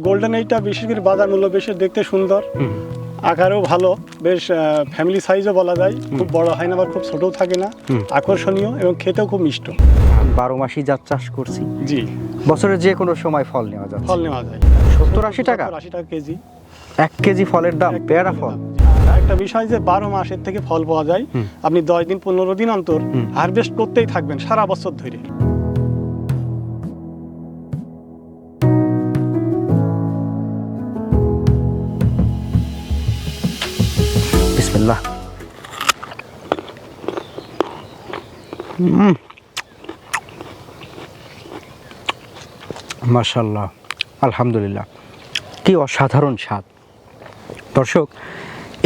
Golden এইটা বিশেষ করে বাজার মূল্য বেশি, দেখতে সুন্দর, আকারেও ভালো, বেশ ফ্যামিলি সাইজও বলা যায়, খুব বড় হয় না আবার খুব ছোটও থাকে না, আকর্ষণীয় এবং খেতেও খুব মিষ্ট। 12 মাসই জাত চাষ করছি। জি, বছরের যে কোনো সময় ফল নেওয়া যায়। ফল নেওয়া যায় 70-80 টাকা 80 টাকা কেজি। 1 কেজি ফলের দাম, পেয়ারা ফল। একটা বিষয় যে 12 মাসের থেকে ফল পাওয়া যায়, আপনি 10 দিন 15 দিন অন্তর হারভেস্ট করতেই থাকবেন সারা বছর ধরে। বিসমিল্লাহ। মাশাআল্লাহ, আলহামদুলিল্লাহ, কি অসাধারণ স্বাদ। দর্শক,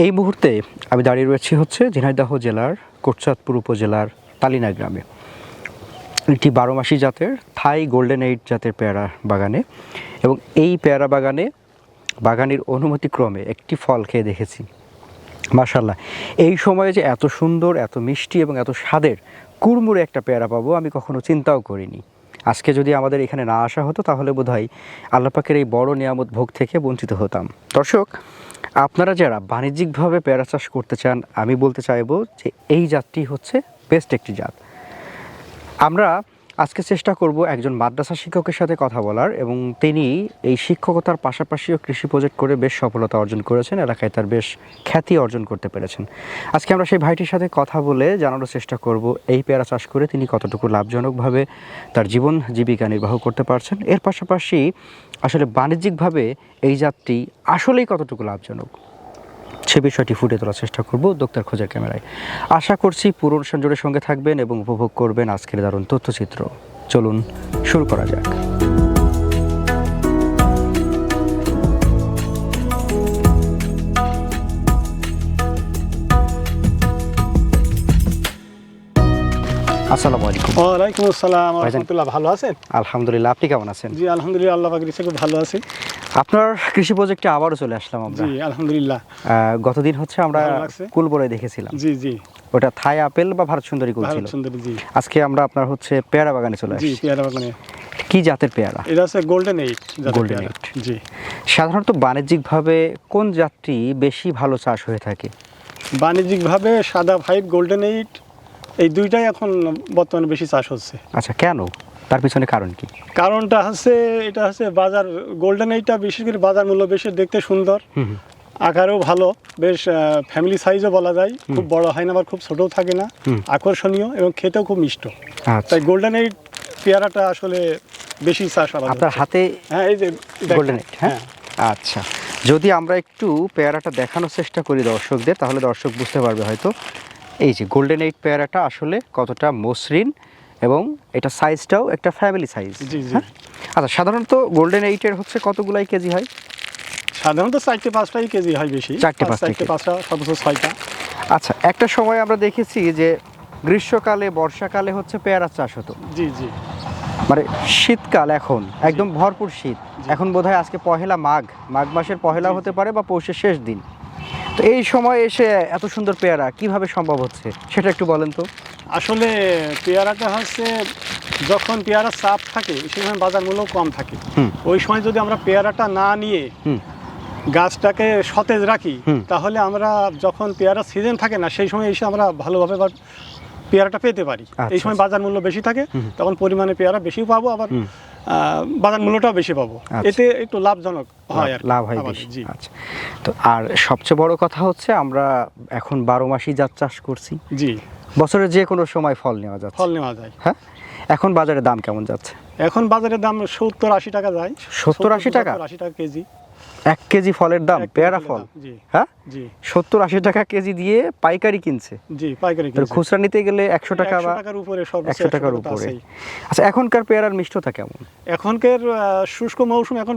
এই মুহূর্তে আমি দাঁড়িয়ে রয়েছি ঝিনাইদহ জেলার কোটচাঁদপুর উপজেলার তালিনা গ্রামে একটি 12 মাসি জাতের থাই গোল্ডেন এইট জাতের পেয়ারা বাগানে, এবং এই পেয়ারা বাগানের অনুমতিক্রমে একটি ফল খেয়ে দেখেছি। মাশাআল্লাহ, এই সময়ে যে এত সুন্দর, এত মিষ্টি এবং এত স্বাদের কুড়মুড়ে একটা পেয়ারা পাবো আমি কখনো চিন্তাও করিনি। আজকে যদি আমাদের এখানে না আসা হতো তাহলে বোধহয় আল্লাহ পাকের এই বড় নিয়ামত ভোগ থেকে বঞ্চিত হতাম। দর্শক, আপনারা যারা বাণিজ্যিকভাবে পেয়ারা চাষ করতে চান, আমি বলতে চাইবো যে এই জাতটি হচ্ছে বেস্ট একটি জাত। আমরা আজকে চেষ্টা করব একজন মাদ্রাসা শিক্ষকের সাথে কথা বলার, এবং তিনি এই শিক্ষকতার পাশাপাশিও কৃষি প্রজেক্ট করে বেশ সফলতা অর্জন করেছেন, এলাকায় তার বেশ খ্যাতি অর্জন করতে পেরেছেন। আজকে আমরা সেই ভাইটির সাথে কথা বলে জানানোর চেষ্টা করব এই পেয়ারা চাষ করে তিনি কতটুকু লাভজনকভাবে তার জীবন জীবিকা নির্বাহ করতে পারছেন, এর পাশাপাশি আসলে বাণিজ্যিকভাবে এই জাতটি আসলেই কতটুকু লাভজনক সে বিষয়টি ফুটে তোলার চেষ্টা করব উদ্যোক্তার খোঁজের ক্যামেরায়। আশা করছি পুরো অনুষ্ঠান জুড়ে সঙ্গে থাকবেন এবং উপভোগ করবেন আজকের দারুণ তথ্যচিত্র। চলুন শুরু করা যাক। আসসালামু আলাইকুম। ওয়ালাইকুম আসসালাম ওয়া রাহমাতুল্লাহ। ভালো আছেন? আলহামদুলিল্লাহ, আপনি কেমন আছেন? জি আলহামদুলিল্লাহ, আল্লাহ পাকের ইচ্ছায় খুব ভালো আছি। আপনার কৃষি প্রজেক্টে আবারও চলে আসলাম আমরা। জি আলহামদুলিল্লাহ। গতদিন আমরা ভালো লাগছে। কুলবরে দেখেছিলাম। জি জি, ওটা থাই আপেল বা ভারত সুন্দরী কুল ছিল। ভারত সুন্দরী। জি, আজকে আমরা আপনার পেয়ারা বাগানে চলে জি আসছি। পেয়ারা বাগানে। কি জাতের পেয়ারা? এটা হচ্ছে গোল্ডেন এইট। Golden eight. জি, সাধারণত বাণিজ্যিকভাবে কোন জাতটি বেশি ভালো চাষ হয়ে থাকে? বাণিজ্যিকভাবে সাদা ফাইভ, গোল্ডেন এইট, এই দুইটাই এখন বর্তমানে বেশি চাষ হচ্ছে। আচ্ছা, কেন? তার পিছনে কারণ কি? কারণটা হচ্ছে, এটা হচ্ছে বাজার, গোল্ডেন এইটটা বিশেষ করে বাজার মূল্য বেশি, দেখতে সুন্দর, আকারেও ভালো, বেশ ফ্যামিলি সাইজও বলা যায়, খুব বড় হয় না আবার খুব ছোটও থাকে না, আকর্ষণীয় এবং খেতেও খুব মিষ্ট। তাই গোল্ডেন এইট পেয়ারাটা আসলে বেশি চাষ হয়। আপনার হাতে? হ্যাঁ, এই যে গোল্ডেন এইট। হ্যাঁ, আচ্ছা, যদি আমরা একটু পেয়ারাটা দেখানোর চেষ্টা করি দর্শকদের, তাহলে দর্শক বুঝতে পারবে হয়তো এই যে গোল্ডেন এইট পেয়ারাটা আসলে কতটা মসৃণ, এবং এটা সাইজটাও একটা ফ্যামিলি সাইজ। জি জি। আচ্ছা, সাধারণত গোল্ডেন এইটের কতগুলাই কেজি হয়? সাধারণত 4-5টাই কেজি হয় বেশি। 4-5টা, সর্বোচ্চ 6টা। আচ্ছা, একটা সময় আমরা দেখেছি যে গ্রীষ্মকালে বর্ষাকালে পেয়ারা চাষ হতো। জি জি। মানে শীতকাল, এখন একদম ভরপুর শীত, এখন বোধহয় আজকে পহেলা মাঘ মাসের পহেলা হতে পারে বা পৌষের শেষ দিন। তো এই সময় এসে এত সুন্দর পেয়ারা কিভাবে সম্ভব হচ্ছে সেটা একটু বলেন তো। আসলে পেয়ারাটা হচ্ছে, যখন পেয়ারার চাপ থাকে সেই সময় বাজার মূল্য কম থাকে। ওই সময় যদি আমরা পেয়ারাটা না নিয়ে গাছটাকে সতেজ রাখি, তাহলে আমরা যখন পেয়ারা সিজন থাকে না সেই সময় এসে আমরা ভালোভাবে পেয়ারাটা পেতে পারি। এই সময় বাজার মূল্য বেশি থাকে, তখন পরিমাণে পেয়ারা বেশিও পাবো, আবার বাজার মূল্যটাও বেশি পাবো। এতে একটু লাভজনক হয়, আর লাভ হয় বেশি। আচ্ছা, তো আর সবচেয়ে বড় কথা আমরা এখন 12 মাসই জাত চাষ করছি। জি, বছরের যে কোনো সময় ফল নেওয়া যায়। হ্যাঁ, এখন বাজারে দাম কেমন যাচ্ছে? এখন বাজারের দাম 70-80 টাকা যায়। 70-80 টাকা? 80 টাকা কেজি। 1 কেজি ফলের দাম, পেয়ারা ফল? হ্যাঁ, জি। 70-80 টাকা কেজি দিয়ে পাইকারি কিনছে? জি, পাইকারি কিনছে। খুচরা নিতে গেলে 100 টাকা বা 100 টাকার উপরে। আচ্ছা, এখনকার পেয়ারার মিষ্টতা কেমন? এখনকার শুষ্ক মৌসুম, এখন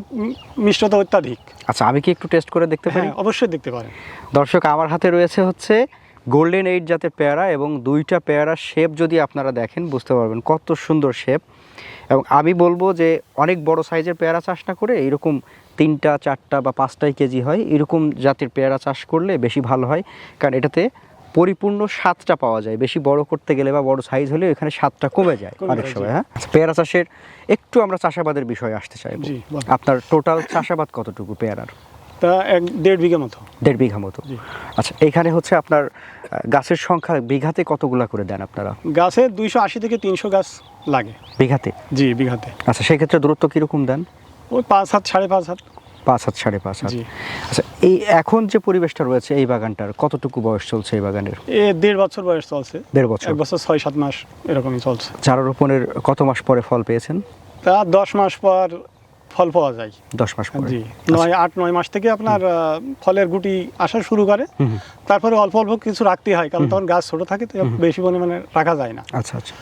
মিষ্টতা অত্যাধিক। আচ্ছা, আমি কি একটু টেস্ট করে দেখতে পারি? অবশ্যই দেখতে পারেন। দর্শক, আমার হাতে রয়েছে গোল্ডেন এইট জাতের পেয়ারা, এবং দুইটা পেয়ারার শেপ যদি আপনারা দেখেন বুঝতে পারবেন কত সুন্দর শেপ। এবং আমি বলবো যে অনেক বড় সাইজের পেয়ারা চাষ না করে এরকম 3টা 4টা বা 5টাই কেজি হয় এরকম জাতের পেয়ারা চাষ করলে বেশি ভালো হয়, কারণ এটাতে পরিপূর্ণ স্বাদটা পাওয়া যায়। বেশি বড় করতে গেলে বা বড় সাইজ হলে এখানে স্বাদটা কমে যায় অনেক সময়। হ্যাঁ, আচ্ছা, পেয়ারা চাষের একটু আমরা চাষাবাদের বিষয়ে আসতে চাইব। জি, বলেন। আপনার টোটাল চাষাবাদ কতটুকু পেয়ারার? তা 1.5 বিঘা মতো। 1.5 বিঘা মতো। আচ্ছা, এখানে হচ্ছে আপনার গাছের সংখ্যা বিঘাতে কতগুলা করে দেন আপনারা? গাছে 280 থেকে 300 গাছ লাগে বিঘাতে? জি, বিঘাতে। আচ্ছা, সেই ক্ষেত্রে দূরত্ব কিরকম দেন? ওই 5 হাত 5.5 হাত। 5 হাত 5.5 হাত। জি। আচ্ছা, এই এখন যে পরিবেশটা রয়েছে এই বাগানটার কতটুকু বয়স চলছে এই বাগানের? 1.5 বছর বয়স চলছে। 1.5 বছর। 1 বছর 6-7 মাস এরকমই চলছে। চারা রোপণের কত মাস পরে ফল পেয়েছেন? তা 10 মাস পর ফল পাওয়া যায়। 10 মাস পরে। জি, 8-9 মাস থেকে আপনার ফলের গুটি আসা শুরু করে। তারপরে অল্প অল্প কিছু রাখতে হয়, কারণ তখন গাছ ছোট থাকে, তো বেশি পরিমাণে রাখা যায় না। আচ্ছা আচ্ছা।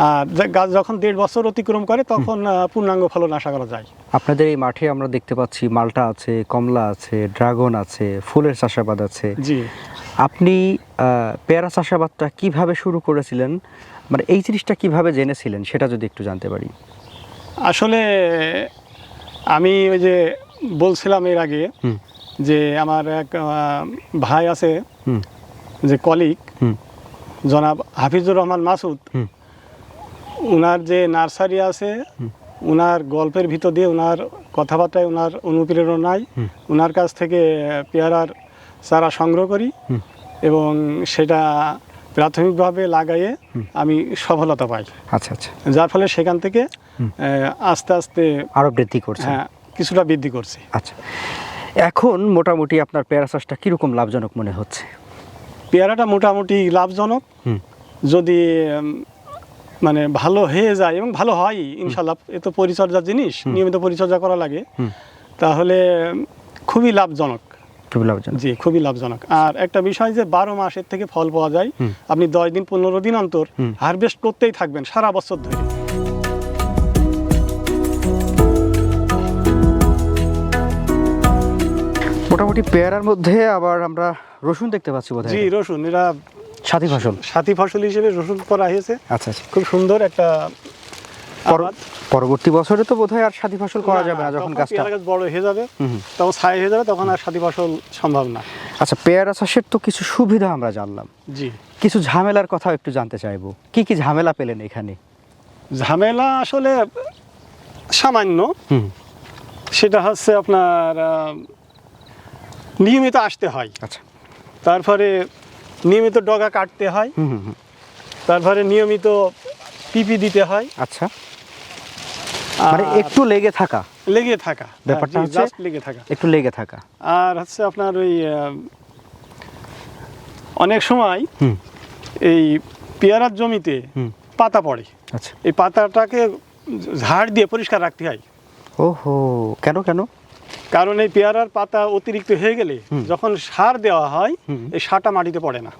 আর গাছ যখন 1.5 বছর অতিক্রম করে তখন পূর্ণাঙ্গ ফলন আশা করা যায়। আপনাদের এই মাঠে আমরা দেখতে পাচ্ছি মালটা আছে, কমলা আছে, ড্রাগন আছে, ফুলের চাষাবাদ আছে। জি। আপনি পেয়ারা চাষাবাদটা কিভাবে শুরু করেছিলেন, মানে এই জিনিসটা কিভাবে জেনেছিলেন সেটা যদি একটু জানতে পারি। আসলে আমি ওই যে বলছিলাম এর আগে যে আমার এক ভাই আছে, যে কলিগ, জনাব হাফিজুর রহমান মাসুদ, উনার যে নার্সারি আছে, উনার গল্পের ভিতর দিয়ে, উনার কথাবার্তায়, উনার অনুপ্রেরণায় উনার কাছ থেকে পেয়ারার চারা সংগ্রহ করি এবং সেটা প্রাথমিকভাবে লাগাইয়ে আমি সফলতা পাই। আচ্ছা আচ্ছা। যার ফলে সেখান থেকে আস্তে আস্তে আরো বৃদ্ধি করছে। হ্যাঁ, কিছুটা বৃদ্ধি করছে। আচ্ছা, এখন মোটামুটি আপনার পেয়ারা চাষটা কিরকম লাভজনক মনে হচ্ছে? পেয়ারাটা মোটামুটি লাভজনক, যদি মানে ভালো হয়ে যায় এবং ভালো হয় ইনশাল্লাহ। এ তো পরিচর্যার জিনিস, নিয়মিত পরিচর্যা করা লাগে, তাহলে খুবই লাভজনক। খুবই লাভজনক। জি, খুবই লাভজনক। আর একটা বিষয় যে 12 মাসের থেকে ফল পাওয়া যায়। আপনি 10 দিন 15 দিন অন্তর হারভেস্ট করতেই থাকবেন সারা বছর ধরে। মোটামুটি পেয়ারার মধ্যে আবার আমরা রসুন দেখতে পাচ্ছি বোধহয়। জি, রসুন, এরা সাথী ফসল। সাথী ফসল হিসেবে রসুন করা হয়েছে। আচ্ছা আচ্ছা। খুব সুন্দর একটা আবাদ। পরবর্তী বছরে তো বোধহয় আর সাথী ফসল করা যাবে না, যখন গাছটা পেয়ারা গাছ বড় হয়ে যাবে, তখন ছাই হয়ে যাবে, তখন আর সাথী ফসল সম্ভব না। আচ্ছা, পেয়ারা চাষের তো কিছু সুবিধা আমরা জানলাম, জি, কিছু ঝামেলার কথাও একটু জানতে চাইবো। কি কি ঝামেলা পেলেন এখানে? ঝামেলা আসলে সামান্য। সেটা হচ্ছে আপনার নিয়মিত আসতে হয়। আচ্ছা। তারপরে নিয়মিত ডগা কাটতে হয়। তারপরে নিয়মিত পিপি দিতে হয়। আচ্ছা, মানে একটু লেগে থাকা। লেগে থাকা ব্যাপারটা জি, হচ্ছে just লেগে থাকা। একটু লেগে থাকা। আর হচ্ছে আপনার ওই অনেক সময় এই পেয়ারার জমিতে পাতা পড়ে। আচ্ছা। এই পাতাটাকে ঝাড় দিয়ে পরিষ্কার রাখতে হয়। ওহো, কেন কেন? কারণ এই পেয়ারার পাতা অতিরিক্ত হয়ে গেলে যখন সার দেওয়া হয়, এই সারটা মাটিতে পড়ে না,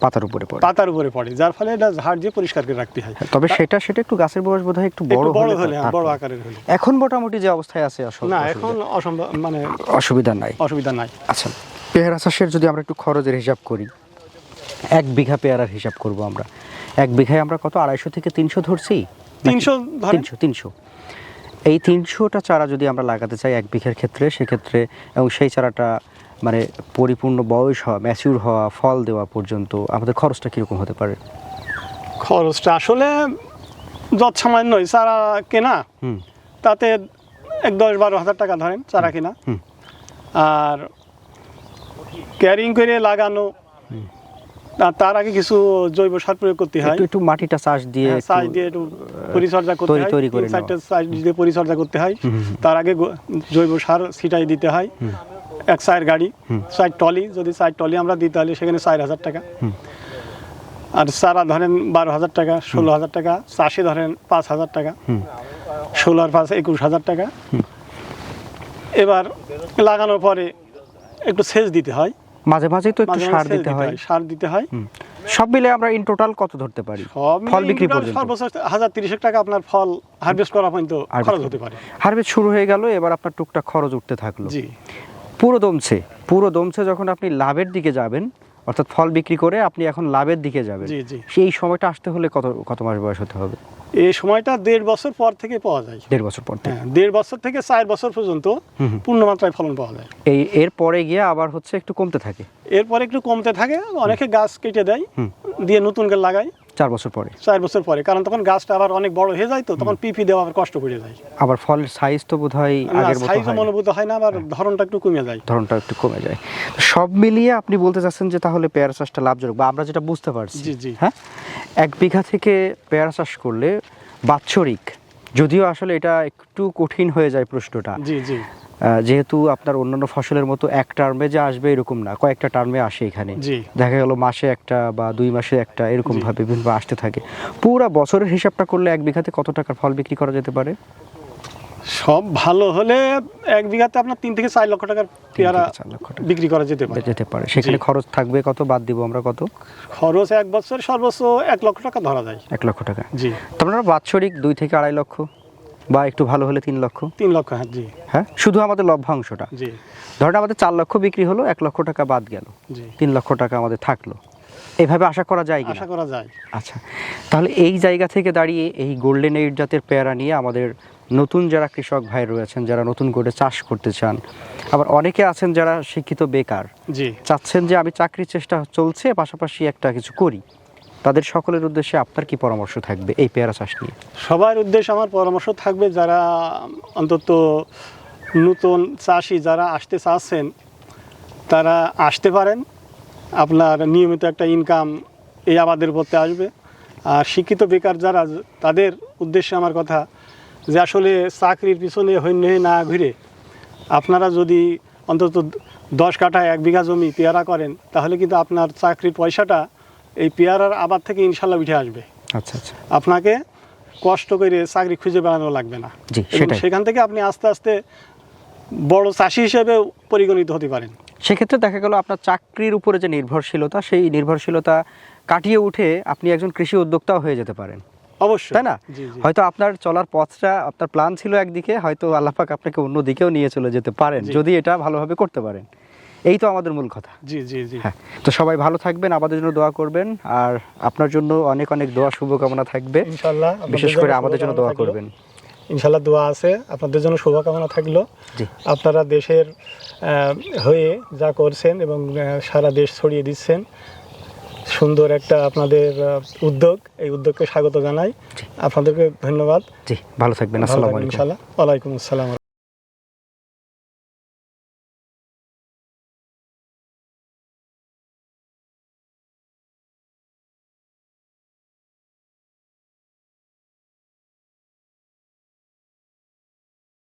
পাতার উপরে পড়ে। পাতার উপরে পড়ে, যার ফলে এটা ঝাড় দিয়ে পরিষ্কার করে রাখতে হয়। তবে সেটা একটু গাছের বয়স বোধহয় একটু বড় হলে, বড় আকারের হলে। এখন মোটামুটি যে অবস্থায় আছে না, এখন অসম্ভব, মানে অসুবিধা নাই। অসুবিধা নাই। আচ্ছা, পেয়ারা চাষের যদি আমরা একটু খরচের হিসাব করি, 1 বিঘা পেয়ারার হিসাব করব আমরা, 1 বিঘায় আমরা কত 250 থেকে 300 ধরছি? 300। এই 300টা চারা যদি আমরা লাগাতে চাই 1 বিঘার ক্ষেত্রে, সেক্ষেত্রে এবং সেই চারাটা মানে পরিপূর্ণ বয়স হওয়া, ম্যাচিউর হওয়া, ফল দেওয়া পর্যন্ত আমাদের খরচটা কীরকম হতে পারে? খরচটা আসলে যৎসামান্যই। চারা কেনা, তাতে 10-12 হাজার টাকা ধরেন চারা কেনা। আর ক্যারিং করে লাগানো, তার আগে কিছু জৈব সার প্রয়োগ করতে হয়। একটু মাটিটা চাষ দিয়ে একটু পরিচর্যা করতে হয়, 3-4টা চাষ দিয়ে পরিচর্যা করতে হয়। তার আগে জৈব সার ছিটাই দিতে হয়। 1 গাড়ি 4 টলি, যদি 4 টলি আমরা দিতে হলে সেখানে 4,000 টাকা। আর চারা ধরেন 12,000 টাকা, 16,000 টাকা। চাষে ধরেন 5,000 টাকা, 16 আর 5 21,000 টাকা। এবার লাগানোর পরে একটু সেচ দিতে হয়, মাঝে মাঝে তো একটু সার দিতে হয়। সব মিলে আমরা ইন টোটাল কত ধরতে পারি ফল বিক্রি পর্যন্ত? সর্বোচ্চ 1,030 টাকা আপনার ফল হারভেস্ট করা পর্যন্ত খরচ হতে পারে। হারভেস্ট শুরু হয়ে গেল, এবার আপনার টুকটাক খরচ উঠতে থাকলো। জি। পুরো দমছে যখন আপনি লাভের দিকে যাবেন, অর্থাৎ ফল বিক্রি করে আপনি এখন লাভের দিকে যাবেন। জি জি। সেই সময়টা আসতে হলে কত মাস বয়স হতে হবে? এই সময়টা 1.5 বছর পর থেকে পাওয়া যায়। 1.5 বছর পর থেকে? হ্যাঁ, 1.5 বছর থেকে 4 বছর পর্যন্ত পূর্ণমাত্রায় ফলন পাওয়া যায়। এর পরে গিয়ে আবার হচ্ছে একটু কমতে থাকে? এরপরে একটু কমতে থাকে, অনেকে গাছ কেটে দেয়, দিয়ে নতুন গাছ লাগায় 4 বছর পরে। 4 বছর পরে, কারণ তখন গাছটা আবার অনেক বড় হয়ে যায়, তো তখন পিপি দেওয়া আবার কষ্ট পড়ে যায়। আবার ফলের সাইজ তো বোধহয় আগের মতো সাইজও হয় না। মনোভূত হয় না, আবার ধরনটা একটু কমে যায়। ধরনটা একটু কমে যায়। তো সব মিলিয়ে আপনি বলতে চাচ্ছেন যে তাহলে পেয়ারা চাষটা লাভজনক, বা আমরা যেটা বুঝতে পারছি, জি জি। হ্যাঁ, 1 বিঘা থেকে পেয়ারা চাষ করলে বাৎসরিক, যদিও আসলে এটা একটু কঠিন হয়ে যায় প্রশ্নটা, জি জি যেহেতু আপনার অন্যান্য ফসলের মতো এক টার্মে যে আসবে এরকম না, কয়েকটা টার্মে আসে এখানে। জি। দেখা গেল মাসে একটা বা 2 মাসে একটা, এরকম জি। ভাবে বিভিন্ন আসতে থাকে। পুরা বছরের হিসাবটা করলে 1 বিঘাতে কত টাকার ফল বিক্রি করা যেতে পারে? সব ভালো হলে 1 বিঘাতে আপনার 3 থেকে 4 লক্ষ টাকার পেয়ারা 4 লক্ষ টাকা বিক্রি করা যেতে পারে। যেতে পারে। সেখানে জি। খরচ থাকবে কত, বাদ দিব আমরা কত? খরচ 1 বছর সর্বোচ্চ 1 লক্ষ টাকা ধরা যায়। 1 লক্ষ টাকা। জি। তো আপনারা বাৎসরিক 2 থেকে 2.5 লক্ষ, বা একটু ভালো হলে 3 লক্ষ। 3 লক্ষ, হ্যাঁ জি হ্যাঁ, শুধু আমাদের লভ্যাংশটা। জি ধরেন আমাদের 4 লক্ষ বিক্রি হলো, 1 লক্ষ টাকা বাদ গেল, জি। 3 লক্ষ টাকা আমাদের থাকলো। এইভাবে আশা করা যায় কি? আশা করা যায়। আচ্ছা, তাহলে এই জায়গা থেকে দাঁড়িয়ে এই গোল্ডেন এইট জাতের পেয়ারা নিয়ে আমাদের নতুন যারা কৃষক ভাই রয়েছেন, যারা নতুন করে চাষ করতে চান, আবার অনেকে আছেন যারা শিক্ষিত বেকার, জি। চাচ্ছেন যে আমি চাকরির চেষ্টা চলছে, পাশাপাশি একটা কিছু করি, তাদের সকলের উদ্দেশ্যে আপনার কি পরামর্শ থাকবে এই পেয়ারা চাষ নিয়ে? সবার উদ্দেশ্যে আমার পরামর্শ থাকবে, যারা অন্তত নতুন চাষি যারা আসতে চাচ্ছেন, তারা আসতে পারেন। আপনার নিয়মিত একটা ইনকাম এই আবাদের করতে আসবে। আর শিক্ষিত বেকার যারা, তাদের উদ্দেশ্যে আমার কথা যে আসলে চাকরির পিছনে হইন হয়ে না ঘুরে আপনারা যদি অন্তত 10 কাঠা 1 বিঘা জমি পেয়ারা করেন, তাহলে কিন্তু আপনার চাকরির পয়সাটা এই পেয়ারার আবাদ থেকে ইনশাল্লাহ উঠে আসবে। আচ্ছা আচ্ছা। আপনাকে কষ্ট করে চাকরি খুঁজে বেড়ানো লাগবে না, জি, এবং সেটাই। সেখান থেকে আপনি আস্তে আস্তে বড় চাষি হিসেবে পরিগণিত হতে পারেন। সেক্ষেত্রে দেখা গেল আপনার চাকরির উপরে যে নির্ভরশীলতা, সেই নির্ভরশীলতা কাটিয়ে উঠে আপনি একজন কৃষি উদ্যোক্তাও হয়ে যেতে পারেন, অবশ্যই, তাই না? জি জি হয়তো আপনার চলার পথটা, আপনার প্ল্যান ছিল একদিকে, হয়তো আল্লাহ পাক আপনাকে অন্য দিকেও নিয়ে চলে যেতে পারেন, জি। যদি এটা ভালোভাবে করতে পারেন। এই তো আমাদের মূল কথা। জি জি জি। হ্যাঁ, তো সবাই ভালো থাকবেন, আমাদের জন্য দোয়া করবেন, আর আপনার জন্য অনেক অনেক দোয়া শুভকামনা থাকবে, ইনশাল্লাহ বিশেষ করে আমাদের জন্য দোয়া করবেন। ইনশাল্লাহ দোয়া আছে, আপনাদের জন্য শুভকামনা থাকলো। জি। আপনারা দেশের হয়ে যা করছেন এবং সারা দেশ ছড়িয়ে দিচ্ছেন, সুন্দর একটা আপনাদের উদ্যোগ, এই উদ্যোগকে স্বাগত জানাই। আপনাদেরকে ধন্যবাদ। জি, ভালো থাকবেন। আসসালামু আলাইকুম। ইনশাল্লাহ। ওয়ালাইকুম আসসালাম।